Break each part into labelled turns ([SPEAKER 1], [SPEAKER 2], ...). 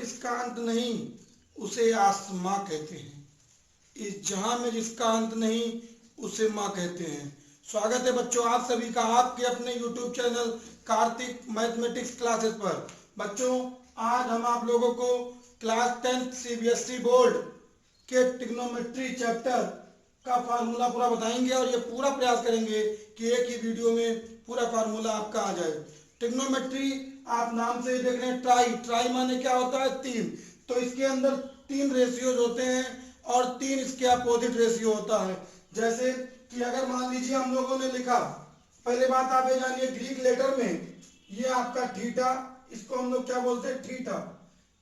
[SPEAKER 1] जिसका अंत नहीं उसे आसमां कहते हैं, इस जहां में जिसका अंत नहीं उसे मां कहते हैं। स्वागत है बच्चों आप सभी का आपके अपने YouTube channel Kartik mathematics classes पर। बच्चों आज हम आप लोगों को क्लास 10th CBSE बोर्ड के ट्रिग्नोमेट्री चैप्टर का फार्मूला पूरा बताएंगे और ये पूरा प्रयास करेंगे कि एक ही वीडियो में पूरा फार्मूला आपका आ जाए। ट्रिग्नोमेट्री आप नाम से ही देख रहे हैं, ट्राई माने क्या होता है? तीन। तो इसके अंदर तीन रेशियोज होते हैं और तीन इसके अपोजिट रेशियो होता है। जैसे कि अगर मान लीजिए हम लोगों ने लिखा, पहले बात आप ये जानिए ग्रीक लेटर में ये आपका थीटा, इसको हम लोग क्या बोलते हैं? थीटा,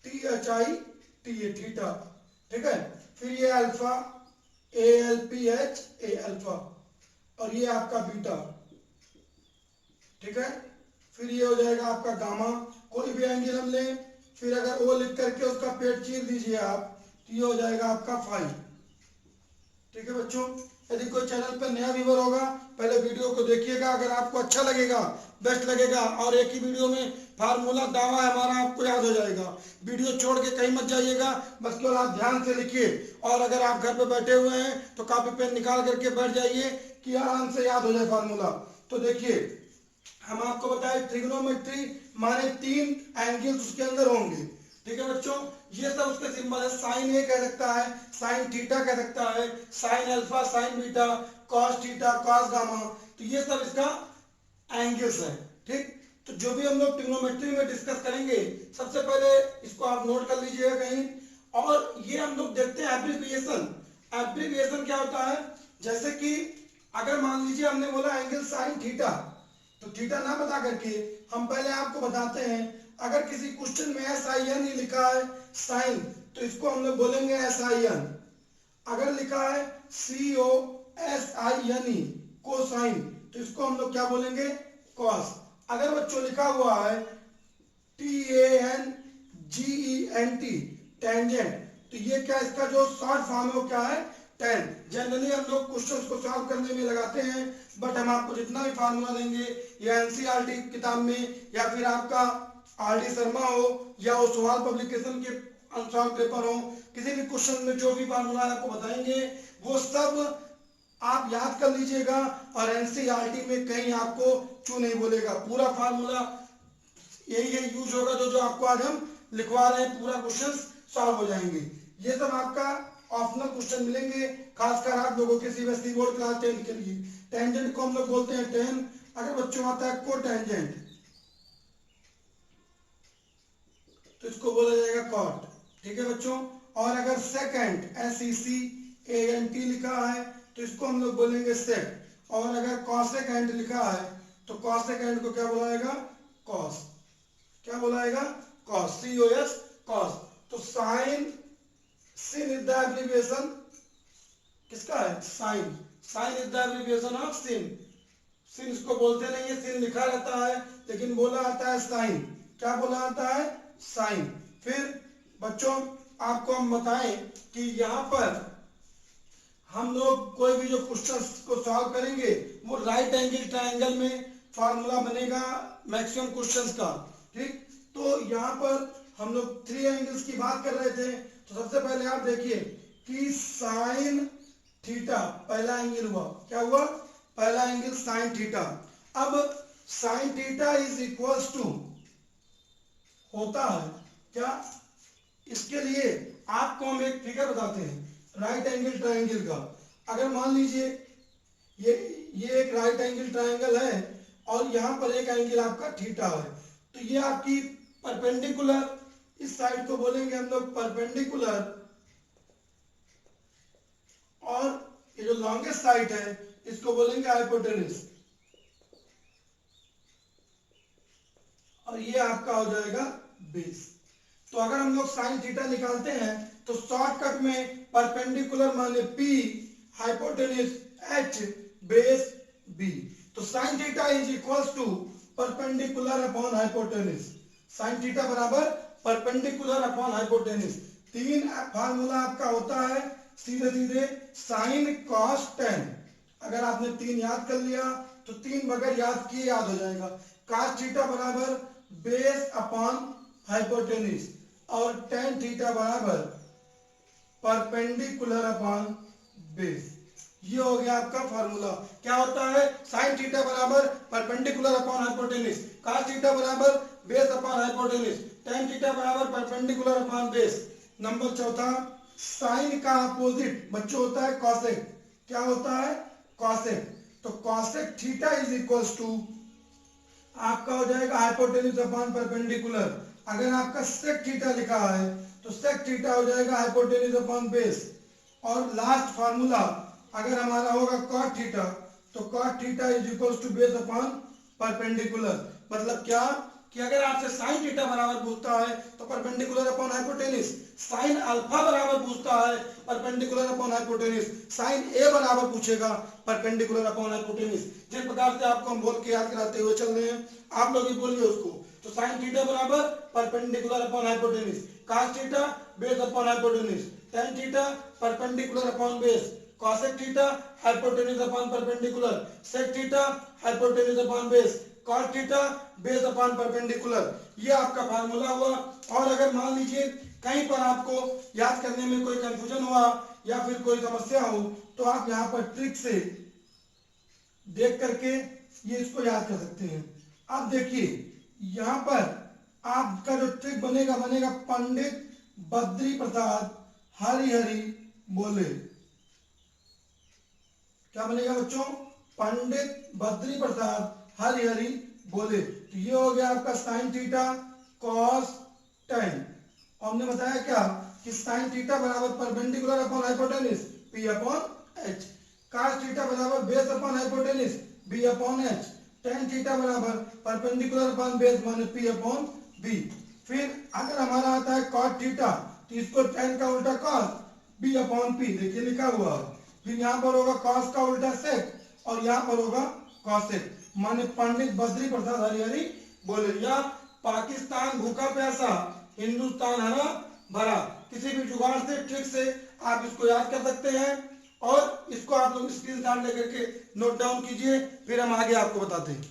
[SPEAKER 1] THI थीटा, ठीक है। फिर ये अल्फा ALPH A अल्फा, और ये आपका बीटा, ठीक है। फिर ये हो जाएगा आपका गामा, कोई भी एंगल हम लें, फिर अगर ओ लिख करके उसका पेट चीर दीजिए आप तो ये हो जाएगा आपका फाई, ठीक है बच्चों। यदि कोई चैनल पर नया व्यूअर होगा पहले वीडियो को देखिएगा, अगर आपको अच्छा लगेगा, बेस्ट लगेगा और एक ही वीडियो में फार्मूला दावा है हमारा आपको याद हो जाएगा। वीडियो छोड़ के कहीं मत जाइएगा, बस केवल आप ध्यान से लिखिए। और अगर आप घर पे बैठे हुए हैं तो कॉपी पेन निकाल करके बैठ जाइए कि आराम से याद हो जाए फार्मूला। तो देखिए हम आपको बताएं ट्रिग्नोमेट्री माने तीन एंगल्स उसके अंदर होंगे, ठीक है बच्चों। ये सब उसके सिंबल है, साइन ए कह सकता है, साइन थीटा कह सकता है, sine alpha, sign beta, cos theta, cos gamma, तो ये सब इसका एंगल्स है, ठीक। तो जो भी हम लोग ट्रिग्नोमेट्री में डिस्कस करेंगे सबसे पहले इसको आप नोट कर लीजिएगा कहीं। और ये हम लोग देखते हैं एब्रिविएशन। एब्रिविएशन क्या होता है? जैसे कि अगर मान लीजिए हमने बोला एंगल साइन थीटा, तो थीटा ना बता करके हम पहले आपको बताते हैं, अगर किसी क्वेश्चन में SIN ही लिखा है साइन तो इसको हम लोग बोलेंगे SIN। अगर लिखा है COSINE कोसाइन तो इसको हम लोग क्या बोलेंगे? कॉस। अगर बच्चों लिखा हुआ है TANGENT टेंजेंट तो ये क्या इसका जो शॉर्ट फॉर्म है वो क्या है? टेन। जनरली हम लोग क्वेश्चंस को सॉल्व करने में लगाते हैं, बट हम आपको जितना भी फार्मूला देंगे या NCERT किताब में या फिर आपका RD शर्मा हो या ओसवाल पब्लिकेशन के अनुसार पेपर हो, किसी भी क्वेश्चन में जो भी फार्मूला आपको बताएंगे वो सब आप याद कर लीजिएगा और NCERT में कहीं आपको चू नहीं बोलेगा। पूरा फार्मूला यही यूज होगा जो आपको आज हम लिखवा रहे हैं, पूरा क्वेश्चन सॉल्व हो जाएंगे। ये सब आपका ऑप्शनल क्वेश्चन मिलेंगे, खासकर आप लोगों के CBSE बोर्ड क्लास 10 के लिए। टेंजेंट को हम लोग बोलते हैं टेन। अगर बच्चों आता है को टेंजेंट तो इसको बोला जाएगा कॉट, ठीक है बच्चों। और अगर सेकेंड SECANT लिखा है तो इसको हम लोग बोलेंगे सेक। और अगर कॉसेकेंट लिखा है तो कॉसेकेंट को क्या बोलाएगा? कॉस। क्या बोलाएगा? Cos, COS cos. तो sine sin is the abbreviation किसका है? Sine. Sine is the abbreviation of sin. Sin इसको बोलते नहीं है, सिन लिखा रहता है लेकिन बोला आता है साइन। क्या बोला आता है? साइन। फिर बच्चों आपको हम बताएं कि यहाँ पर हम लोग कोई भी जो क्वेश्चन को सॉल्व करेंगे वो राइट एंगल ट्रायंगल में फार्मूला बनेगा मैक्सिमम क्वेश्चंस का, ठीक। तो यहाँ पर हम लोग थ्री एंगल्स की बात कर रहे थे, तो सबसे पहले आप देखिए कि साइन थीटा पहला एंगल हुआ। क्या हुआ? पहला एंगल साइन थीटा। अब sine theta is equals to होता है क्या? इसके लिए आपको हम एक फिगर बताते हैं राइट एंगल ट्रायंगल का। अगर मान लीजिए ये एक राइट एंगल ट्रायंगल है और यहां पर एक एंगल आपका थीटा है, तो ये आपकी परपेंडिकुलर, इस साइड को बोलेंगे हम लोग परपेंडिकुलर, और ये जो लॉन्गेस्ट साइड है इसको बोलेंगे हाइपोटेन्यूज, और ये आपका हो जाएगा बेस। तो अगर हम लोग साइन थीटा निकालते हैं तो शॉर्टकट में परपेंडिकुलर माने P, hypotenuse H, base B। तो sine theta is equals to perpendicular upon hypotenuse. Sine theta बराबर परपेंडिकुलर अपॉन हाइपोटेन्यूज। तीन फार्मूला आपका होता है सीधे सीधे साइन कॉस टेन। अगर आपने तीन याद कर लिया तो तीन बगैर याद किए याद हो जाएगा। कॉस थीटा बराबर बेस अपॉन हाइपोटेन्यूज। और tan थीटा बराबर परपेंडिकुलर अपॉन बेस। ये हो गया आपका फॉर्मूला। क्या होता है? साइन थीटा बराबर perpendicular upon hypotenuse, cos theta बराबर base upon hypotenuse, tan theta बराबर परपेंडिकुलर अपॉन बेस। नंबर चौथा, साइन का अपोजिट बच्चों होता है कॉसेक। क्या होता है? कॉसेक। तो cosec theta is equals to आपका हो जाएगा हाइपोटेनिस अपॉन परपेंडिकुलर। अगर आपका सेक थीटा लिखा है तो सेक थीटा हो जाएगा हाइपोटेनिस अपॉन बेस। और लास्ट फार्मूला अगर हमारा होगा कॉट थीटा तो cot theta is equals to base upon perpendicular. मतलब क्या कि अगर आपसे साइन थीटा बराबर पूछता है तो perpendicular upon hypotenuse, sine alpha बराबर पूछता है परपेंडिकुलर अपॉन हाइपोटेनिस, साइन ए बराबर पूछेगा परपेंडिकुलर अपॉन हाइपोटेनिस। जिस प्रकार से आपको हम बोल के याद कराते हुए चल रहे हैं, आप लोग ही बोलिए उसको। तो साइन थीटा बराबर perpendicular upon hypotenuse, cos theta base upon hypotenuse, tan theta perpendicular upon base, cosec theta hypotenuse upon perpendicular, sec theta hypotenuse upon base, cot theta base upon perpendicular. ये आपका फार्मूला हुआ। और अगर मान लीजिए कहीं पर आपको याद करने में कोई कंफ्यूजन हुआ या फिर कोई समस्या हो तो आप यहाँ पर ट्रिक से देख करके ये इसको याद कर सकते हैं। अब देखिए यहाँ पर आपका जो ट्रिक बनेगा पंडित बद्री प्रसाद हरिहरि बोले। क्या बनेगा बच्चों? पंडित बद्री प्रसाद हरिहरि बोले। तो ये हो गया आपका साइन थीटा कॉस tan। हमने बताया क्या कि साइन थीटा बराबर perpendicular upon hypotenuse p upon h, cos theta बराबर base upon hypotenuse b upon h, tan theta बराबर परपेंडिकुलर अपॉन बेस माने p अपॉन b। फिर अगर हमारा आता है cot थीटा तो इसको tan का उल्टा cos b अपॉन p, देखिए लिखा हुआ है। फिर यहाँ पर होगा cos का उल्टा sec और यहाँ पर होगा cosec माने पंडित बद्री प्रसाद हरिहरि बोले। या पाकिस्तान भूखा प्यासा हिंदुस्तान हरा भरा। किसी भी जुगाड़ से ट्रिक से आप इसको याद कर सकते हैं और इसको आप लोग स्क्रीनशॉट लेकर के नोट डाउन कीजिए, फिर हम आगे आपको बताते हैं।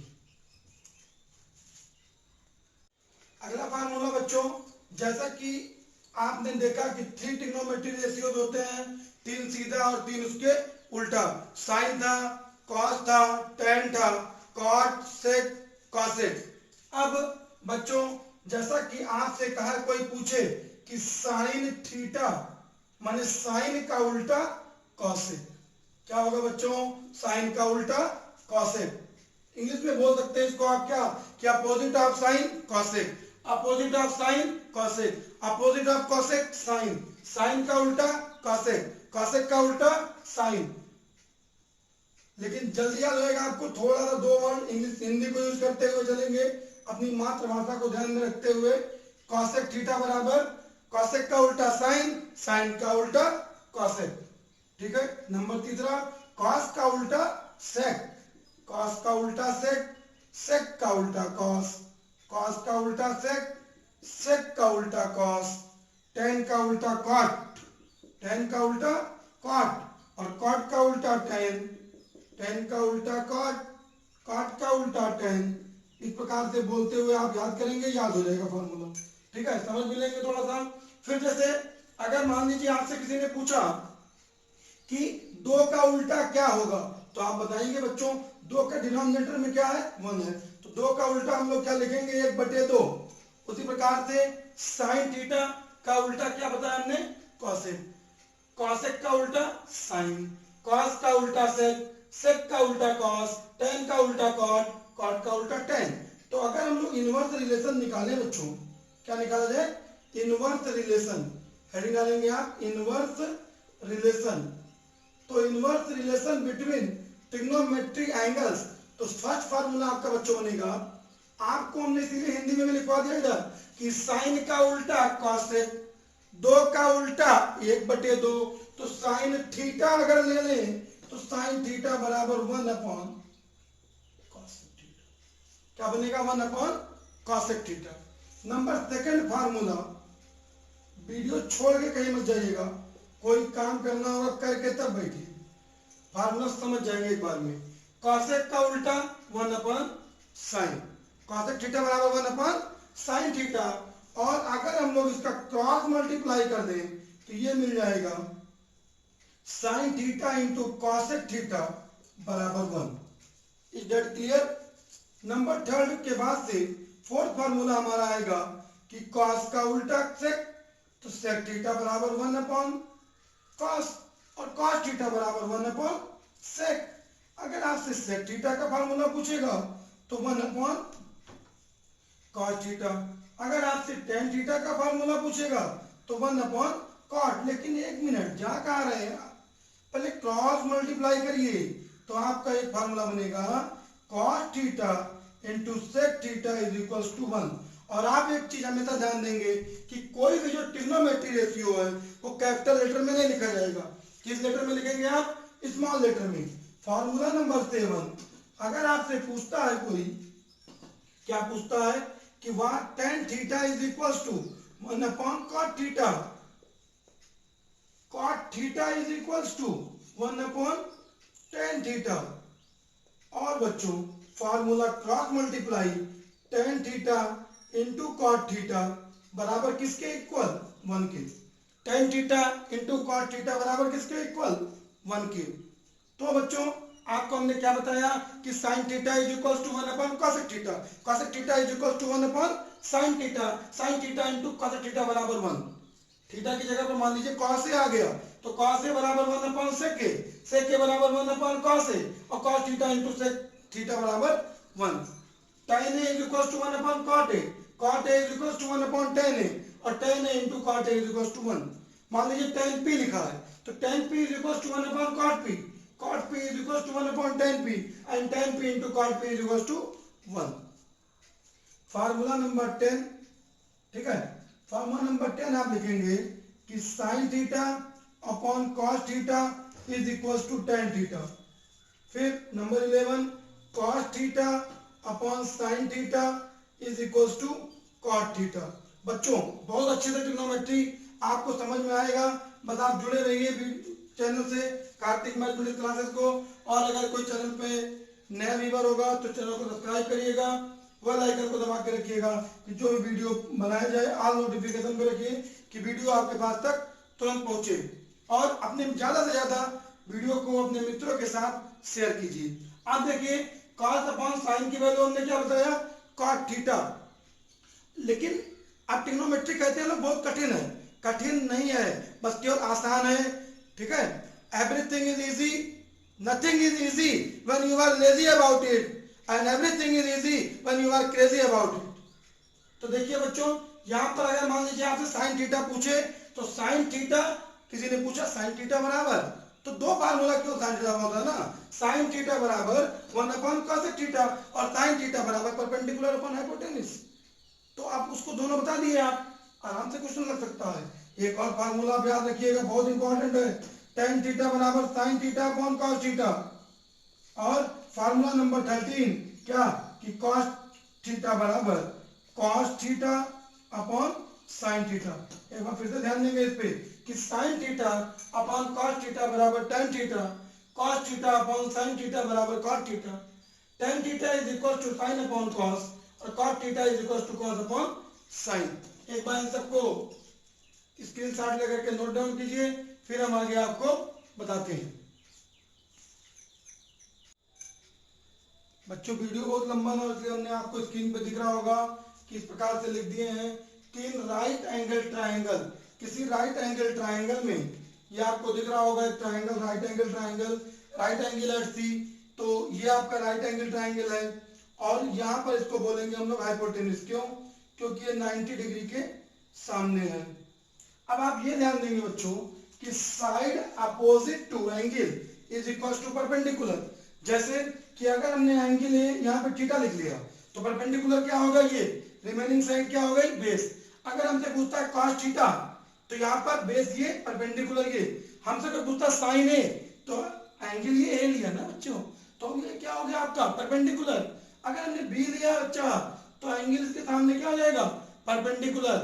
[SPEAKER 1] अगला फार्मूला बच्चों, जैसा कि आपने देखा कि 3 ट्रिग्नोमेट्रिक रेशियोज होते हैं, 3 सीधा और 3 उसके उल्टा। साइन था, कॉस था, tan था, कॉट, सेक, कॉसेक। अब बच्चों जैसा कि आपसे कहा कोई पूछे कि साइन थीटा माने साइन का उल्टा कॉसेक, क्या होगा बच्चों? साइन का उल्टा कॉसेक। इंग्लिश में बोल सकते हैं इसको आप क्या कि opposite of sine cosec, opposite of sine cosec, opposite of cosec sine, sine का उल्टा कॉसेक, कॉसेक का उल्टा साइन। लेकिन जल्दी याद होएगा आपको, थोड़ा सा 2 वर्ड इंग्लिश हिंदी को यूज करते हुए चलेंगे, अपनी मातृभाषा को ध्यान में रखते हुए। कॉसेक थीटा बराबर कॉसेक का उल्टा साइन, साइन का उल्टा कॉसेक। ठीक है। नंबर तीसरा, कॉस का उल्टा सेक, कॉस का उल्टा सेक, सेक का उल्टा कॉस, कॉस का उल्टा सेक, सेक का उल्टा कॉस, tan का उल्टा कॉट, tan का उल्टा कॉट और कॉट का उल्टा tan, tan का उल्टा कॉट, कॉट का उल्टा tan। इस प्रकार से बोलते हुए आप याद करेंगे, याद हो जाएगा फॉर्मूला। ठीक है, समझ भी लेंगे थोड़ा सा। फिर जैसे अगर मान लीजिए आपसे किसी ने पूछा कि 2 का उल्टा क्या होगा तो आप बताएंगे बच्चों 2 का डिनोमिनेटर में क्या है? 1 है, तो 2 का उल्टा हम लोग क्या लिखेंगे? 1/2। उसी प्रकार से साइन थीटा का उल्टा क्या बताया हमने? कॉसेक, कॉसेक का उल्टा साइन, कॉस का उल्टा सेक, सेक का उल्टा कॉस, tan का उल्टा कॉट, कॉट का उल्टा tan। तो अगर हम लोग इनवर्स रिलेशन निकालें बच्चों, क्या निकाला जाए? Inverse relation. हेडिंग डालेंगे आप इनवर्स रिलेशन। तो inverse relation between trigonometric angles. तो फर्स्ट फार्मूला आपका बच्चों बनेगा, आपको हमने इसीलिए हिंदी में भी लिखवा दिया इधर कि साइन का उल्टा कॉसेक, 2 का उल्टा 1/2। तो साइन थीटा अगर ले लें तो साइन थीटा बराबर 1 अपॉन कॉसेक थीटा। क्या बनेगा? 1 upon cosec theta. Number second formula, video छोड़ के कहीं मत जाइएगा, कोई काम करना होगा करके तब बैठिए, फार्मूला समझ जाएंगे एक बार में। कॉसेक का उल्टा 1 अपॉन साइन, कॉसेक थीटा बराबर 1 अपॉन साइन थीटा और अगर हम लोग इसका क्रॉस मल्टीप्लाई कर दें तो ये मिल जाएगा sign theta into cosec theta बराबर 1। Is that clear? Number third के बाद से फोर्थ फार्मूला हमारा आएगा कि कॉस का उल्टा सेक, तो सेक थीटा बराबर 1 अपॉन कॉस, और कॉस थीटा बराबर 1 अपॉन सेक। अगर आपसे सेक थीटा का फार्मूला पूछेगा तो 1 अपॉन कॉस थीटा। अगर आपसे टेन थीटा का फार्मूला पूछेगा तो 1 अपॉन कॉट। लेकिन एक मिनट, जा कहाँ रहे हैं, पहले क्रॉस मल्टीप्लाई करिए तो आपका एक फार्मूला बनेगा cos theta into sec theta is equal to 1। और आप एक चीज हमेशा ध्यान देंगे कि कोई भी जो ट्रिग्नोमेट्री रेशियो है वो कैपिटल लेटर में नहीं लिखा जाएगा। किस लेटर में लिखेंगे आप? स्मॉल लेटर में। फार्मूला नंबर 7, अगर आपसे पूछता है कोई, क्या पूछता है कि वहां tan theta is equal to 1 upon cot theta, cot theta is equal to 1 upon tan theta. और बच्चों formula cross multiply tan theta into cot theta बराबर किसके इक्वल? 1 के। Tan theta into cot theta बराबर किसके इक्वल? 1 के। तो बच्चों आपको हमने क्या बताया कि sine theta is equal to 1 upon cosec theta, cosec theta is equal to 1 upon sine theta, sine theta into cosec theta बराबर 1। थीटा की जगह पर मान लीजिए कॉस ए आ गया तो कॉस ए बराबर 1 अपॉन सेक ए, सेक ए बराबर 1 अपॉन कॉस ए, और cos theta into sec theta बराबर 1। tan A is equal to 1 upon cot A, cot A is equal to 1 upon tan A, और tan A into cot A is equal to 1। मान लीजिए tan p लिखा है तो tan p is equal to 1 upon cot p, cot p is equals to 1 upon tan p, and tan p into cot p is equals to 1। Formula number 10, ठीक है, formula number 10 आप लिखेंगे कि sin theta upon cos theta is equals to tan theta. फिर number 11 cos theta upon sin theta is equals to cot theta. बच्चों बहुत अच्छे से ट्रिग्नोमेट्री आपको समझ में आएगा, बस आप जुड़े रहिए चैनल से कार्तिक मैथमेटिक्स क्लासेस को। और अगर कोई चैनल पे नया व्यूअर होगा तो चैनल को सब्सक्राइब करिएगा, बेल आइकन को दबा के रखिएगा कि जो भी वीडियो बनाया जाए ऑल नोटिफिकेशन पे रखिए कि वीडियो आपके पास तक तुरंत पहुंचे। और अपने ज्यादा से ज्यादा वीडियो को अपने मित्रों के साथ शेयर कीजिए। आप देखिए कॉस अपॉन साइन की वैल्यू हमने क्या बताया? Cot theta. लेकिन आप ट्रिग्नोमेट्री कहते हैं लोग बहुत कठिन है, कठिन नहीं है, बस केवल आसान है, ठीक है। Everything is easy, nothing is easy when you are lazy about it, and everything is easy when you are crazy about it. तो देखिए बच्चों यहां पर अगर मान लीजिए आपसे साइन थीटा पूछे तो साइन थीटा, किसी ने पूछा साइन थीटा बराबर, तो दो फार्मूला क्यों साइन थीटा होता है ना, साइन थीटा बराबर 1 अपॉन कॉसेक थीटा और साइन थीटा बराबर परपेंडिकुलर अपॉन हाइपोटेन्यूज। तो आप उसको दोनों बता दिए, आप आराम से क्वेश्चन लग सकता है। एक और फार्मूला आप याद रखिएगा, बहुत इंपॉर्टेंट है, tan थीटा बराबर sine theta upon cos theta. और फार्मूला नंबर 13 क्या कि कॉस थीटा बराबर cos theta upon sine theta. एक बार फिर से ध्यान देंगे इस पे कि sine theta upon cos theta बराबर tan theta, cos theta upon sine theta बराबर cot theta, tan theta is equal to sine upon cos और cot theta is equal to cos upon sine. एक बार इन सबको स्क्रीनशॉट लेकर के note down कीजिए, फिर हम आगे आपको बताते हैं। बच्चों वीडियो बहुत लंबा ना, इसलिए हमने आपको स्क्रीन पे दिख रहा होगा कि इस प्रकार से लिख दिए हैं कि इन राइट एंगल ट्राइंगल, किसी राइट एंगल ट्राइंगल में, ये आपको दिख रहा होगा एक triangle, right angle triangle, right angle at C, तो ये आपका राइट एंगल ट्राइंगल है। और यहाँ पर इसको बोलेंगे हम लोग हाइपोटेन्यूज। क्यों? क्योंकि ये 90 डिग्री के सामने है। अब आप ये ध्यान देंगे बच्चों कि side opposite to angle is equal to perpendicular. जैसे कि अगर हमने एंगल ए यहाँ पे थीटा लिख लिया तो परपेंडिकुलर क्या होगा, ये रिमेनिंग साइड क्या होगा, बेस। अगर हमसे पूछता है कॉस थीटा तो यहाँ पर बेस ये, परपेंडिकुलर ये। हमसे अगर पूछता है साइन ए तो एंगल ये ए लिया ना बच्चों, तो ये क्या हो गया आपका परपेंडिकुलर। अगर हमने बी लिया बच्चा तो एंगल इसके सामने क्या हो जाएगा, perpendicular.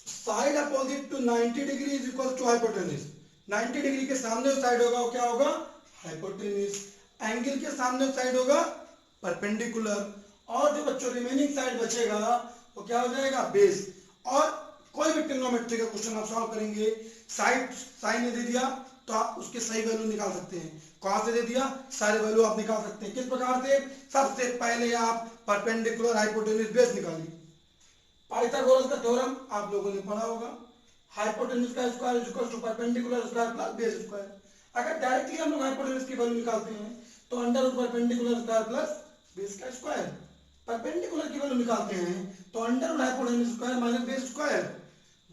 [SPEAKER 1] Side opposite to 90 degree is equal to hypotenuse. 90 degree के सामने साइड होगा वो क्या होगा, हाइपोटेन्यूज। एंगल के सामने साइड होगा परपेंडिकुलर। और जो बच्चों रिमेनिंग साइड बचेगा वो क्या हो जाएगा, बेस। और कोई भी ट्रिग्नोमेट्री का क्वेश्चन आप सॉल्व करेंगे, साइन ने दे दिया तो आप उसके सही वैल्यू निकाल सकते हैं, कॉस ने दे दिया सारे वैल्यू आप निकाल सकते हैं। किस प्रकार से, सबसे पहले आप परपेंडिकुलर हाइपोटेन्यूज बेस निकालिए। पाइथागोरस का थ्योरम आप लोगों ने पढ़ा होगा, हाइपोटेन्यूज का square is equal to perpendicular square plus base square. अगर डायरेक्टली हम लोग हाइपोटेन्यूज की वैल्यू निकालते हैं तो under root perpendicular square plus base का स्क्वायर। परपेंडिकुलर की वैल्यू निकालते हैं तो under root hypotenuse square minus base square.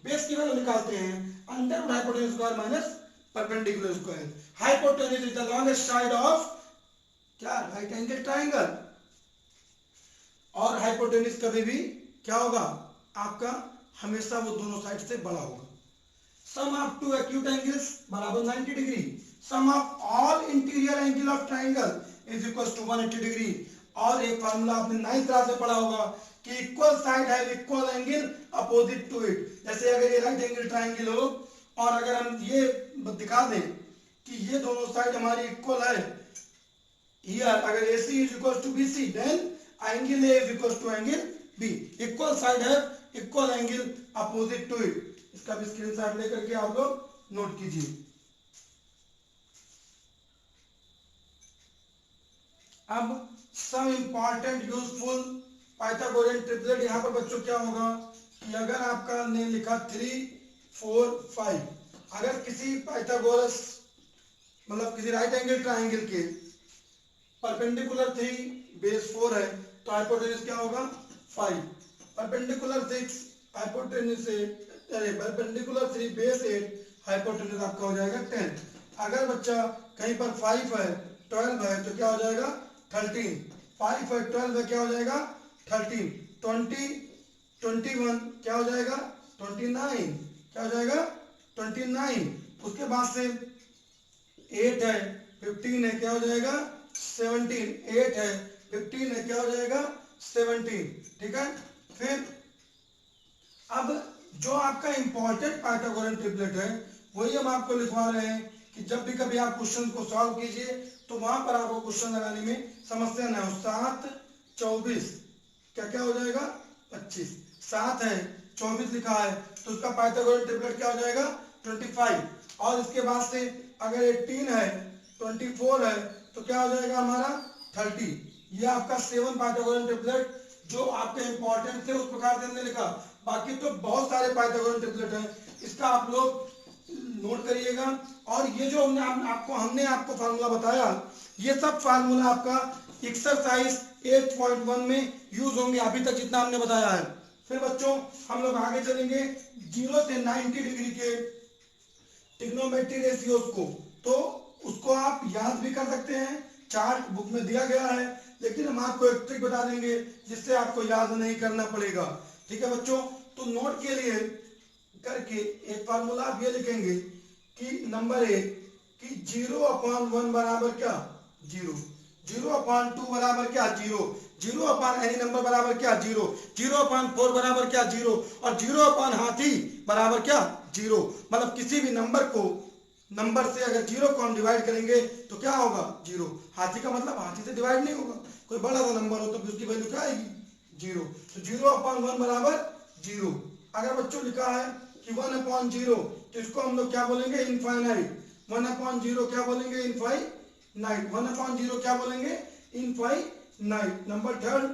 [SPEAKER 1] Base की वैल्यू निकालते हैं under root hypotenuse square minus perpendicular square. Hypotenuse is the longest side of क्या, right angle triangle. और हाइपोटेन्यूज कभी भी क्या होगा आपका, हमेशा वो दोनों साइड से बड़ा होगा। Sum of two acute angles बराबर 90 degree, sum of all interior angle of triangle is equal to 180 degree. और एक फार्मूला आपने 9th क्लास में पढ़ा होगा कि equal side have equal angle opposite to it. जैसे अगर ये राइट एंगल ट्राइंगल हो और अगर हम ये दिखा दें कि ये दोनों साइड हमारी इक्वल है, हियर अगर AC is equal to BC then angle A is equal to angle B, equal side have equal angle opposite to it। इसका भी स्क्रीनशॉट लेकर के आप लोग नोट कीजिए। अब some important useful Pythagorean triplet, यहाँ पर बच्चों क्या होगा कि अगर आपका ने लिखा 3 4 5, अगर किसी पाइथागोरस मतलब किसी राइट एंगल ट्राइंगल के परपेंडिकुलर 3 बेस 4 है तो हाइपोटेन्यूज क्या होगा 5, परपेंडिकुलर 6 हाइपोटेन्यूज से परपेंडिकुलर 3 बेस 8 हाइपोटेन्यूज आपका हो जाएगा 10। अगर बच्चा कहीं पर 5 है 12 है तो क्या हो जाएगा 13, 5 है 12 है क्या हो जाएगा 13, 20 21 क्या हो जाएगा 29, क्या हो जाएगा 29। उसके बाद से 8 है 15 है क्या हो जाएगा 17, 8 है 15 है क्या हो जाएगा 17, ठीक है। फिर अब जो आपका इंपॉर्टेंट पाइथागोरियन ट्रिपलेट है वही हम आपको लिखवा रहे हैं कि जब भी कभी आप क्वेश्चन को सॉल्व कीजिए तो वहां पर आपको क्वेश्चन लगाने में समस्या न हो। 7 24 क्या क्या हो जाएगा 25, 7 है 24 लिखा है तो उसका पाइथागोरियन ट्रिपलेट क्या हो जाएगा 25। और इसके बाद से अगर 18 है 24 है तो क्या हो जाएगा हमारा 30। ये आपका 7 पाइथागोरियन ट्रिपलेट जो आपके इंपॉर्टेंट थे उस प्रकार से हमने लिखा। बाकी तो बहुत सारे पाइथागोरियन ट्रिपलेट हैं, इसका आप लोग नोट करिएगा। और ये जो हमने आपको फार्मूला बताया ये सब फार्मूला आपका एक्सरसाइज 8.1 में यूज होंगे अभी तक जितना हमने बताया है। फिर बच्चों हम लोग आगे चलेंगे 0 से 90 डिग्री के ट्रिग्नोमेट्री रेशियोज को, तो उसको आप याद भी कर सकते हैं, चार्ट बुक में दिया गया है, लेकिन हम आपको एक ट्रिक बता देंगे जिससे आपको याद नहीं करना पड़ेगा, ठीक है बच्चों। तो नोट के लिए करके एक फार्मूला आप ये लिखेंगे कि नंबर 1 कि 0/1 बराबर क्या 0, 0/2 बराबर क्या 0, 0/any नंबर बराबर क्या 0, 0/4 बराबर क्या 0 और 0/हाथी बराबर क्या 0। मतलब किसी भी नंबर को नंबर से अगर 0 को हम डिवाइड करेंगे तो क्या होगा 0। हाथी का मतलब हाथी से डिवाइड नहीं होगा, कोई बड़ा सा नंबर हो तो फिर उसकी वैल्यू क्या आएगी 0। तो 0/1 बराबर 0। अगर बच्चों लिखा है कि 1/0 तो इसको हम लोग क्या बोलेंगे इनफाइनाइट, 1/0 क्या बोलेंगे इनफाइनाइट, 1/0 क्या बोलेंगे इनफाइनाइट। नंबर 3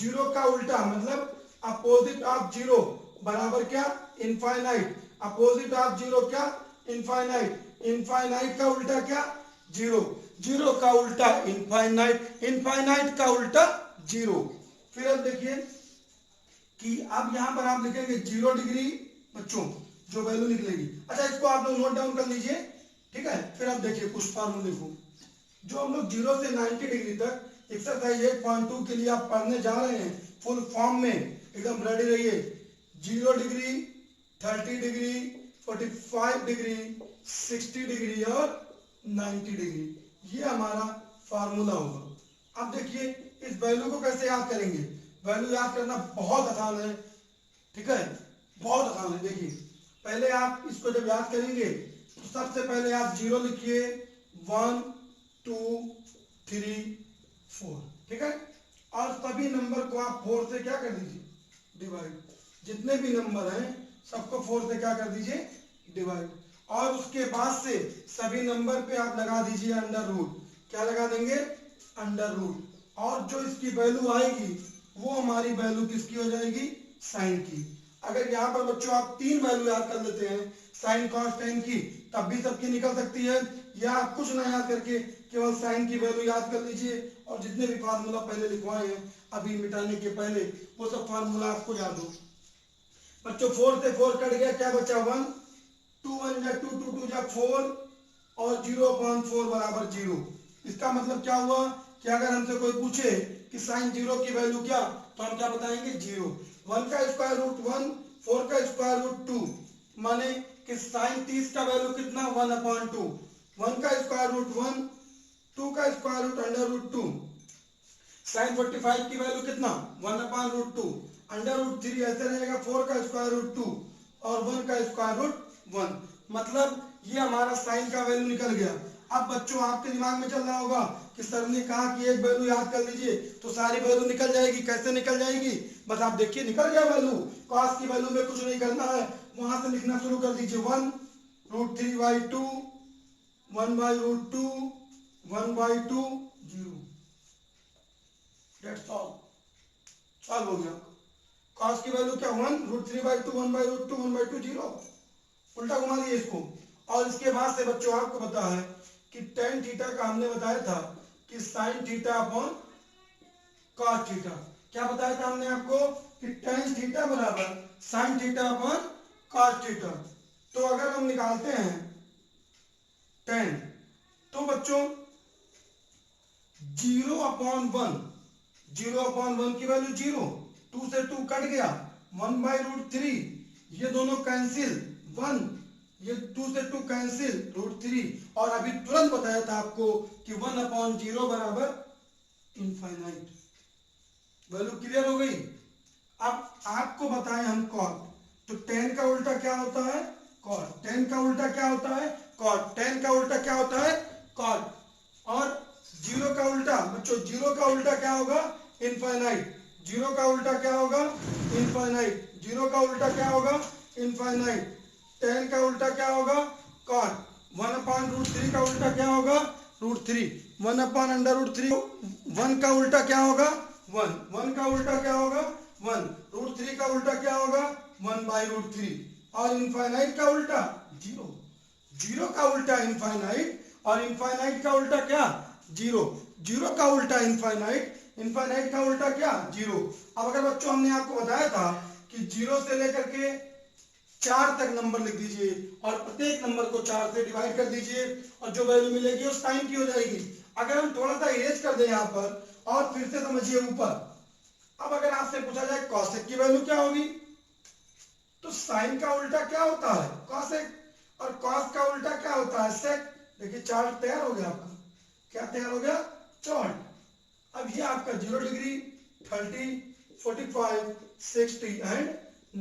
[SPEAKER 1] 0 का उल्टा मतलब अपोजिट ऑफ 0 बराबर क्या इनफाइनाइट, अपोजिट ऑफ 0 क्या इनफाइनाइट, इनफाइनाइट का उल्टा क्या 0, 0 का उल्टा इनफाइनाइट, इनफाइनाइट का उल्टा 0। फिर अब देखिए कि अब यहां पर आप लिखेंगे 0 डिग्री बच्चों जो वैल्यू निकलेगी। अच्छा इसको आप लोग नोट डाउन कर लीजिए, ठीक है। फिर अब देखिए कुछ फार्मूले को जो हम लोग 0 से 90 डिग्री तक एक्सरसाइज 8.2 के लिए आप पढ़ने जा रहे हैं फुल फॉर्म में, एकदम रेडी रहिए। 0 डिग्री 30 डिग्री 45 डिग्री 60 डिग्री और 90 डिग्री, ये हमारा फार्मूला होगा। अब देखिए इस वैल्यू को कैसे याद करेंगे, वैल्यू याद करना बहुत आसान है, ठीक है, बहुत आसान है। देखिए पहले आप इसको जब याद करेंगे तो सबसे पहले आप 0 लिखिए 1 2 3 4, ठीक है। और सभी नंबर को आप 4 से क्या कर दीजिए, डिवाइड। जितने भी नंबर हैं सबको 4 से क्या कर दीजिए, डिवाइड। और उसके बाद से सभी नंबर पे आप लगा दीजिए अंडर रूट। क्या लगा देंगे, अंडर रूट। और जो इसकी वैल्यू आएगी वो हमारी वैल्यू किसकी हो जाएगी, साइन की। अगर यहाँ पर बच्चों आप 3 वैल्यू याद कर लेते हैं साइन कॉस टेन की, तब भी सबकी निकल सकती है। या आप कुछ ना याद करके केवल साइन की वैल्यू याद कर लीजिए और जितने भी फार्मूला पहले लिखवाए हैं अभी मिटाने के पहले वो सब फार्मूला आपको याद हो। बच्चों 4 से 4 कट गया, क्या बचा 1, 2 1 जा 2, 2 2 जा 4 और 0/4 बराबर 0। इसका मतलब क्या हुआ कि अगर हमसे कोई पूछे कि साइन 0 की वैल्यू क्या, तो हम क्या बताएंगे 0। 1 का स्क्वायर रूट 1, 4 का स्क्वायर रूट 2, माने कि साइन 30 का वैल्यू कितना 1/2। 1 का स्क्वायर रूट 1, 2 का square root under root 2। Sine 45 की वैल्यू कितना 1/√2 अंडर रूट 3 ऐसे रहेगा 4 का स्क्वायर रूट 2 और 1 का स्क्वायर रूट 1। मतलब ये हमारा साइन का वैल्यू निकल गया। अब बच्चों आपके दिमाग में चल रहा होगा कि सर ने कहा कि एक वैल्यू याद कर लीजिए तो सारी वैल्यू निकल जाएगी। कैसे निकल जाएगी, बस आप देखिए निकल गया वैल्यू। कॉस की वैल्यू में कुछ नहीं करना है, वहां से लिखना शुरू कर दीजिए 1√3/2, 1/√2, 1/2, 0। That's all. सॉल्व हो गया। cos की वैल्यू क्या 1√3/2, 1/√2, 1/2, 0। उल्टा घुमा दिए इसको। और इसके बाद से बच्चों आपको पता है कि tan थीटा का हमने बताया था कि sin theta upon cos theta. क्या बताया था हमने आपको कि tan थीटा बराबर sin theta upon cos theta. तो अगर हम निकालते हैं tan, तो बच्चों 0/1, 0/1 की वैल्यू 0, 2 से 2 कट गया, 1/√3, ये दोनों कैंसिल, 1, ये 2 से 2 कैंसिल, √3। और अभी तुरंत बताया था आपको कि 1/0 बराबर इनफाइनाइट। वैल्यू क्लियर हो गई। अब आपको बताएं हम कॉट, तो tan का उल्टा क्या होता है, कॉट। tan का उल्टा क्या होता है, कॉट। tan का उल्टा क्या होता है, कॉट। और 0 का उल्टा बच्चों, 0 का उल्टा क्या होगा, इनफाइनाइट। 0 का उल्टा क्या होगा, इनफाइनाइट। 0 का उल्टा क्या होगा, इनफाइनाइट। tan का उल्टा क्या होगा, कॉट। 1/√3 का उल्टा क्या होगा, √3। 1/√3, 1 का उल्टा क्या होगा, 1। 1 का उल्टा क्या होगा, 1। √3 का उल्टा क्या होगा, 1/√3। और इनफाइनाइट का उल्टा 0। 0 का उल्टा इनफाइनाइट और इनफाइनाइट का उल्टा क्या, 0। 0 का उल्टा इनफाइनाइट, इनफाइनाइट का उल्टा क्या, 0। अब अगर बच्चों हमने आपको बताया था कि 0 से लेकर के 4 तक नंबर लिख दीजिए और प्रत्येक नंबर को 4 से डिवाइड कर दीजिए और जो वैल्यू मिलेगी वो साइन की हो जाएगी। अगर हम थोड़ा सा इरेज कर दें यहाँ पर और फिर से समझिए ऊपर। अब अगर आपसे पूछा जाए कॉसेक की वैल्यू क्या होगी, तो साइन का उल्टा क्या होता है, कॉसेक। और कॉस का उल्टा क्या होता है, सेक। देखिए चार्ट तैयार हो गया आपका। क्या तैयार हो गया, चार्ट। अब ये आपका 0 डिग्री, 30, 45, 60 एंड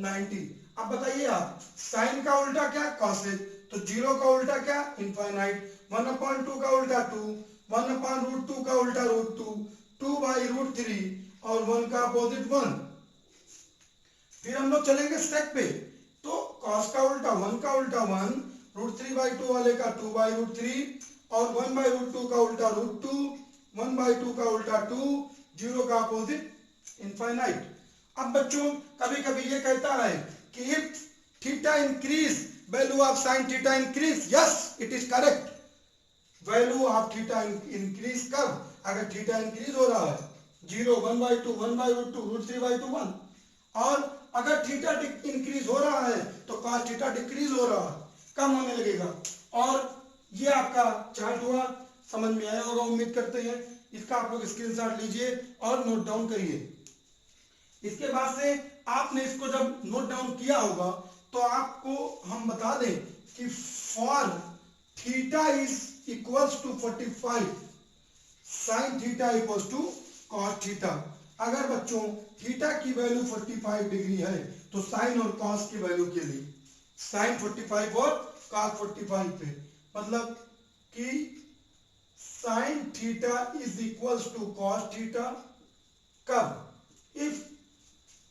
[SPEAKER 1] 90। अब बताइए आप, साइन का उल्टा क्या, कॉसेक। तो 0 का उल्टा क्या, इनफाइनाइट। 1/2 का उल्टा 2, 1/√2 का उल्टा √2, 2/√3 और 1 का अपोजिट 1। फिर हम लोग चलेंगे सेक पे, तो cos का उल्टा 1 का उल्टा 1, √3/2 वाले का 2/√3 और 1/√2 का उल्टा √2, 1/2 का उल्टा 2, 0 का अपोजिट इनफाइनाइट। अब बच्चों कभी कभी ये कहता है कि if theta increase value of sine theta increase, yes it is correct. Value of theta increase कब, अगर थीटा इंक्रीज हो रहा है 0, 1/2, 1/√2, √3/2, 1। और अगर थीटा इंक्रीज हो रहा है तो कॉस थीटा डिक्रीज हो रहा है, कम होने लगेगा। और ये आपका चार्ट हुआ, समझ में आया होगा उम्मीद करते हैं। इसका आप लोग स्क्रीनशॉट लीजिए और नोट डाउन करिए। इसके बाद से आपने इसको जब नोट डाउन किया होगा तो आपको हम बता दें कि for theta is equals to 45, sine theta equals to cos theta. अगर बच्चों थीटा की वैल्यू 45 डिग्री है तो साइन और कॉस की वैल्यू के लिए साइन 45 और कॉस 45 पे, मतलब कि sine theta is equals to cos theta कब? इफ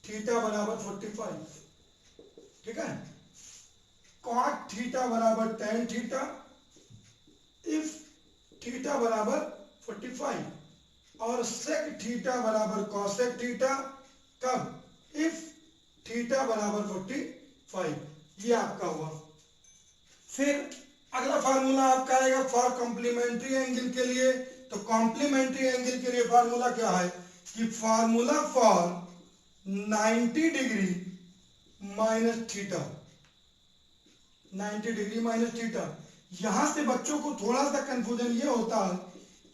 [SPEAKER 1] थीटा बराबर 45, ठीक है। कॉट थीटा बराबर टेन थीटा इफ थीटा बराबर 45, और सेक थीटा बराबर कॉसेक थीटा कब? इफ थीटा बराबर 45। ये आपका हुआ। फिर अगला फार्मूला आपका आएगा फॉर कॉम्प्लीमेंट्री एंगल के लिए। तो कॉम्प्लीमेंट्री एंगल के लिए फार्मूला क्या है कि formula for 90 degree minus theta, 90 degree minus theta. यहां से बच्चों को थोड़ा सा कंफ्यूजन ये होता है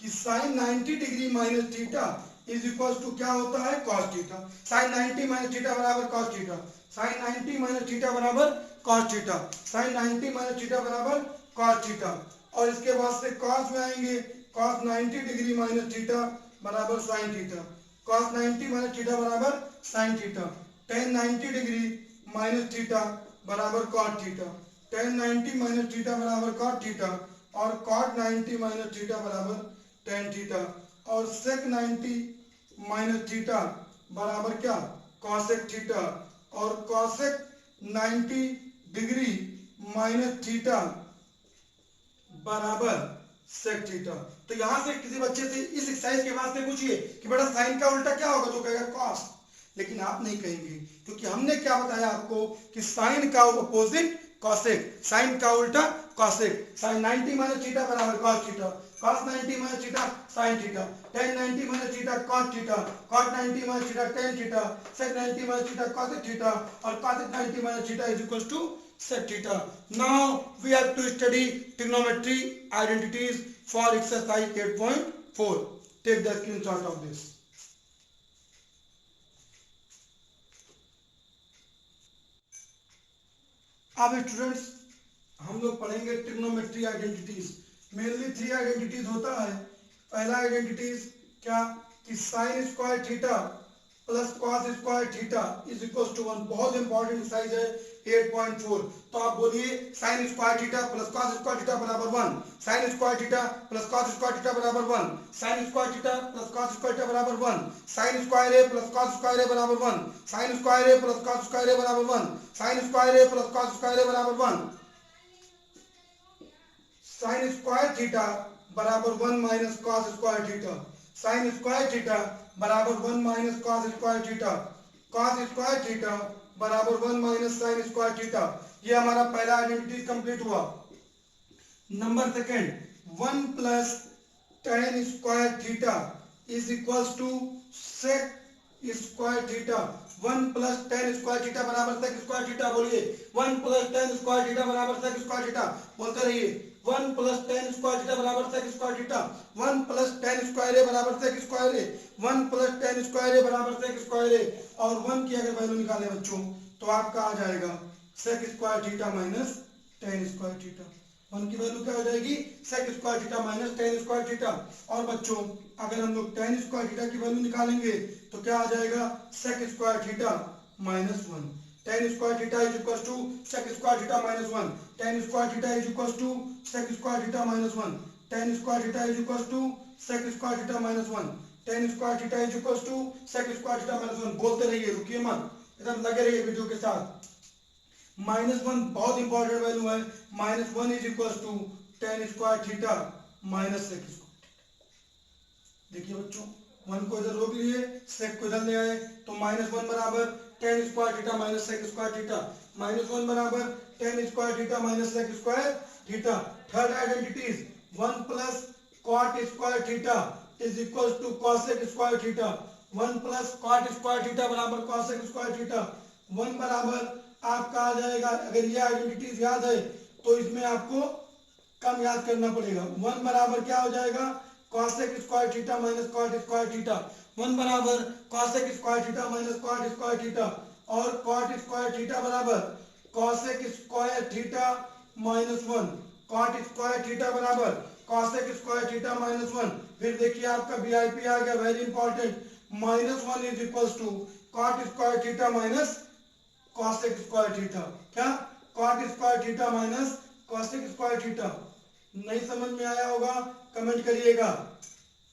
[SPEAKER 1] कि sine 90 degree minus theta is equal to क्या होता है? Cos theta. Sine 90 minus theta बराबर cos theta, sine 90 minus theta बराबर cos theta, sine 90 minus theta बराबर कॉस थीटा। और इसके बाद से कॉस में आएंगे, कॉस 90 डिग्री माइनस थीटा बराबर sine theta, cos 90 minus theta बराबर sine theta, tan 90 degree minus theta बराबर cot theta, tan 90 minus theta बराबर कॉट थीटा, और कॉट 90 माइनस थीटा बराबर टेन थीटा, और सेक 90 माइनस थीटा बराबर क्या? कॉसेक थीटा, और कॉसेक 90 डिग्री माइनस थीटा बराबर सेक थीटा। तो यहां से किसी बच्चे से इस एक्सरसाइज के बाद से पूछिए कि बेटा साइन का उल्टा क्या होगा, तो कहेगा कॉस। लेकिन आप नहीं कहेंगे, क्योंकि हमने क्या बताया आपको कि साइन का अपोजिट कॉसेक, साइन का उल्टा कॉसेक। साइन 90 माइनस थीटा बराबर cos theta, cos 90 minus theta sin theta, tan 90 minus theta cos theta, cot 90 minus theta tan theta, sec 90 minus theta cosec theta, और cosec 90 minus theta is equals to sec theta. Now we have to study trigonometry identities for exercise 8.4. Take the screenshot of this. अब students हम लोग पढ़ेंगे trigonometry identities. Mainly 3 identities होता है। पहला identities क्या कि sine square theta plus cos square theta is equal to 1। बहुत इंपॉर्टेंट एक्सरसाइज है 8.4। तो आप बोलिए sine square theta plus cos square theta बराबर 1, sine square theta plus cos square theta बराबर 1, sine square theta plus cos square theta बराबर 1, sine square A plus cos square A बराबर 1, sine square A plus cos square A बराबर 1, sine square A plus cos square A बराबर 1, sine square theta बराबर 1 minus cos square theta, sine square theta बराबर 1 minus cos square theta, cos square theta बराबर 1 minus sine square theta. ये हमारा पहला identity complete हुआ। Number second 1 plus tan square theta is equals to sec square theta. 1 plus tan square theta बराबर sec square theta. बोलिए 1 plus tan square theta बराबर sec square theta. बोलते रहिए 1 plus tan square theta बराबर sec square theta, 1 plus tan square A बराबर sec square A, 1 plus tan square A बराबर sec square ए। और 1 की अगर वैल्यू निकालें बच्चों तो आपका आ जाएगा sec square theta minus tan square theta. 1 की वैल्यू क्या हो जाएगी? sec square theta minus tan square theta. और बच्चों अगर हम लोग tan स्क्वायर थीटा की वैल्यू निकालेंगे तो क्या आ जाएगा? sec square theta minus 1। tan square theta is equal to sec square theta minus 1, tan square theta is equal to sec square theta minus 1, tan square theta is equal to sec square theta minus 1, tan square theta is equal to sec square theta minus 1। बोलते रहिए, रुकिए मत, एकदम लगे रहिए video के साथ। Minus 1 बहुत इंपॉर्टेंट वैल्यू है। Minus 1 is equal to tan square theta minus sec square. देखिए बच्चों 1 को इधर रोक लिए, sec को इधर ले आए, तो माइनस 1 बराबर tan square theta minus sec square theta, minus 1 बराबर tan square theta minus sec square theta. Third identity 1 plus cot square theta is equal to cosec square theta, 1 plus cot square theta बराबर cosec square theta. 1 बराबर आपका आ जाएगा, अगर ये identities याद है तो इसमें आपको कम याद करना पड़ेगा। 1 बराबर क्या हो जाएगा? cosec square theta minus cot square theta. 1 बराबर cosec square theta minus cot square theta, और cot स्क्वायर थीटा बराबर cosec square theta minus 1, cot square theta बराबर cosec स्क्वायर थीटा माइनस 1। फिर देखिए आपका वीआईपी आ गया, very important, minus 1 is equal to cot square theta minus cosec square theta. क्या? cot square theta minus cosec square theta. नहीं समझ में आया होगा कमेंट करिएगा।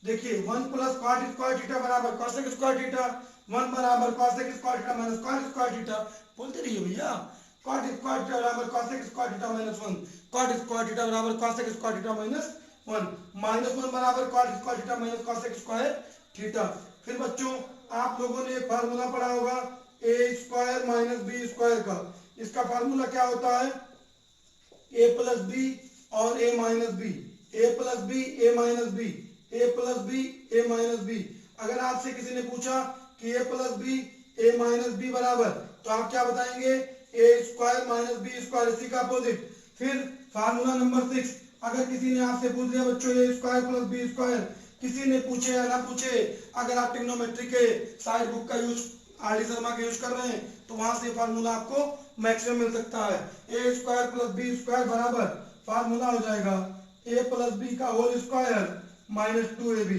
[SPEAKER 1] देखिए 1 प्लस कॉट स्क्वायर थीटा बराबर कॉसेक स्क्वायर थीटा, 1 बराबर cosec square theta minus cot square theta, बोलते रहिए भैया। कॉट स्क्वायर थीटा बराबर cosec square theta minus 1, cot square theta बराबर cosec square theta minus 1, minus 1 बराबर cot square theta minus cosec square theta. फिर बच्चों आप लोगों ने एक फार्मूला पढ़ा होगा A square minus B square का। इसका फार्मूला क्या होता है? ए प्लस बी और ए माइनस बी, ए प्लस बी ए माइनस बी, ए प्लस बी ए माइनस बी। अगर आपसे किसी ने पूछा कि ए प्लस बी ए माइनस बी बराबर, तो आप क्या बताएंगे? ए स्क्वायर माइनस बी स्क्वायर, इसी का अपोजिट। फिर फार्मूला नंबर 6, अगर किसी ने आपसे पूछ लिया बच्चों ए स्क्वायर प्लस बी स्क्वायर, किसी ने पूछे या ना पूछे, अगर आप ट्रिग्नोमेट्री के साइड बुक का यूज आर डी शर्मा का यूज कर रहे हैं तो वहां से फार्मूला आपको मैक्सिमम मिल सकता है। ए स्क्वायर प्लस बी स्क्वायर बराबर फार्मूला हो जाएगा ए प्लस बी का होल स्क्वायर माइनस 2ab।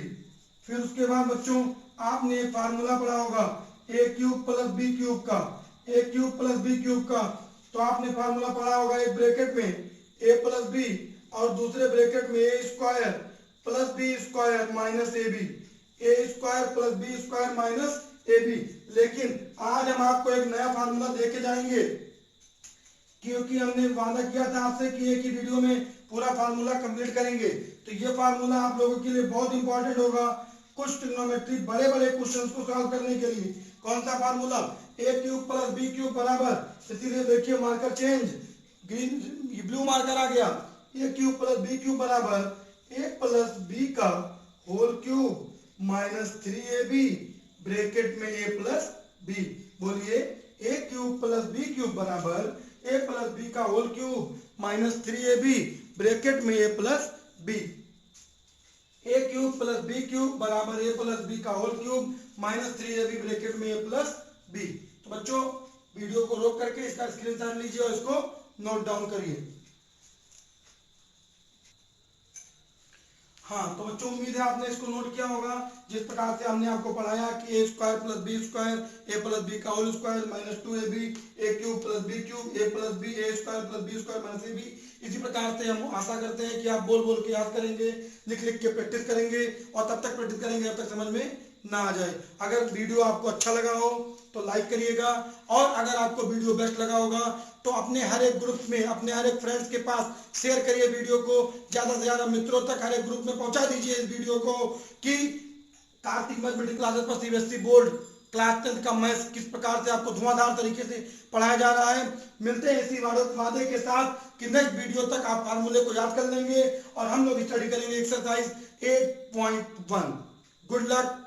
[SPEAKER 1] फिर उसके बाद बच्चों आपने एक फार्मूला पढ़ा होगा ए क्यूब प्लस बी क्यूब का, ए क्यूब प्लस बी क्यूब का। तो आपने फार्मूला पढ़ा होगा एक ब्रैकेट में ए प्लस बी और दूसरे ब्रैकेट में A square plus B square minus A B, A square plus B square minus A B. लेकिन आज हम आपको एक नया फार्मूला देके जाएंगे, क्योंकि हमने वादा किया था आपसे कि एक ही वीडियो में पूरा फार्मूला कंप्लीट करेंगे। तो ये फार्मूला आप लोगों के लिए बहुत इंपॉर्टेंट होगा कुछ ट्रिग्नोमेट्री बड़े बड़े क्वेश्चंस को सॉल्व करने के लिए। कौन सा formula? A cube plus B cube बराबर, इसीलिए देखिए marker change, green blue marker आ गया। A cube plus B cube बराबर ए प्लस बी का whole cube minus 3ab bracket में ए प्लस बी। बोलिए A cube plus B cube बराबर ए प्लस बी का whole cube minus 3ab bracket में A plus B. A cube plus B cube बराबर A plus B का whole cube minus 3ab bracket में A plus B. तो बच्चों video को रोक करके इसका स्क्रीनशॉट लीजिए और इसको नोट डाउन करिए। हाँ तो बच्चों उम्मीद है आपने इसको नोट किया होगा। जिस प्रकार से हमने आपको पढ़ाया कि A square plus B square A plus B का whole square minus 2ab, A cube plus B cube A plus B A square plus B square minus A B. इसी प्रकार से हम आशा करते हैं कि आप बोल बोल के याद करेंगे, लिख लिख के प्रैक्टिस करेंगे और तब तक प्रैक्टिस करेंगे जब तक समझ में ना आ जाए। अगर वीडियो आपको अच्छा लगा हो तो लाइक करिएगा, और अगर आपको वीडियो बेस्ट लगा होगा तो अपने हर एक ग्रुप में, अपने हर एक फ्रेंड्स के पास शेयर करिए वीडियो को, ज्यादा से ज्यादा मित्रों तक हर एक ग्रुप में पहुंचा दीजिए इस वीडियो को कि कार्तिक मैथमेटिक्स क्लासेस पर सीबीएसई बोर्ड क्लास 10 का मैथ्स किस प्रकार से आपको धुआंधार तरीके से पढ़ाया जा रहा है। मिलते हैं इसी वादे के साथ कि नेक्स्ट वीडियो तक आप फार्मूले को याद कर लेंगे और हम लोग स्टडी करेंगे एक्सरसाइज 8.1। Good luck.